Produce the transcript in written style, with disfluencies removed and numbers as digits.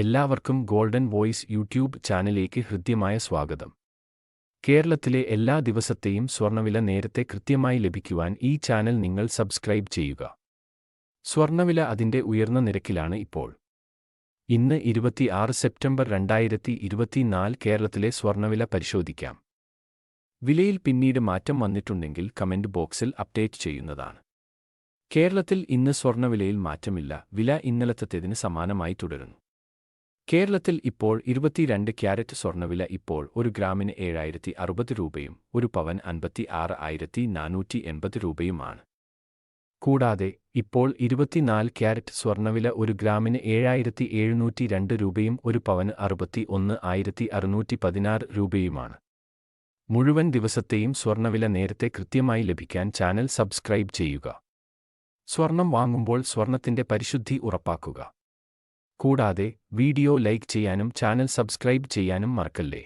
എല്ലാവർക്കും golden voice YouTube ചാനലിലേക്ക് ഹൃദ്യമായ സ്വാഗതം. കേരളത്തിലെ എല്ലാ ദിവസത്തെയും സ്വർണ്ണവില നേരത്തെ കൃത്യമായി ലഭിക്കുവാൻ ഈ ചാനൽ നിങ്ങൾ സബ്സ്ക്രൈബ് ചെയ്യുക. സ്വർണ്ണവില അതിന്റെ ഉയർന്ന നിരക്കിലാണ് ഇപ്പോൾ. ഇന്ന് 26 സെപ്റ്റംബർ 2024 കേരളത്തിലെ സ്വർണ്ണവില പരിശോധിക്കാം. വിലയിൽ പിന്നീട് മാറ്റം വന്നിട്ടുണ്ടെങ്കിൽ കമന്റ് ബോക്സിൽ അപ്ഡേറ്റ് ചെയ്യുന്നതാണ്. കേരളത്തിൽ ഇന്ന് സ്വർണ്ണവിലയിൽ മാറ്റമില്ല. വില ഇന്നലത്തേതിന് സമാനമായി തുടരുന്നു. കേരളത്തിൽ ഇപ്പോൾ 22 ക്യാരറ്റ് സ്വർണ്ണവില ഇപ്പോൾ 1 ഗ്രാമിന് 7060 രൂപയും 1 പവൻ 56,480 രൂപയുമാണ്. കൂടാതെ ഇപ്പോൾ 24 ക്യാരറ്റ് സ്വർണ്ണവില 1 ഗ്രാമിന് 7702 രൂപയും 1 പവന് 61,616 രൂപയുമാണ്. മുഴുവൻ ദിവസത്തെയും സ്വർണ്ണവില നേരത്തെ കൃത്യമായി ലഭിക്കാൻ ചാനൽ സബ്സ്ക്രൈബ് ചെയ്യുക. സ്വർണം വാങ്ങുമ്പോൾ സ്വർണത്തിന്റെ പരിശുദ്ധി ഉറപ്പാക്കുക. കൂടാതെ വീഡിയോ ലൈക്ക് ചെയ്യാനും ചാനൽ സബ്സ്ക്രൈബ് ചെയ്യാനും മറക്കല്ലേ.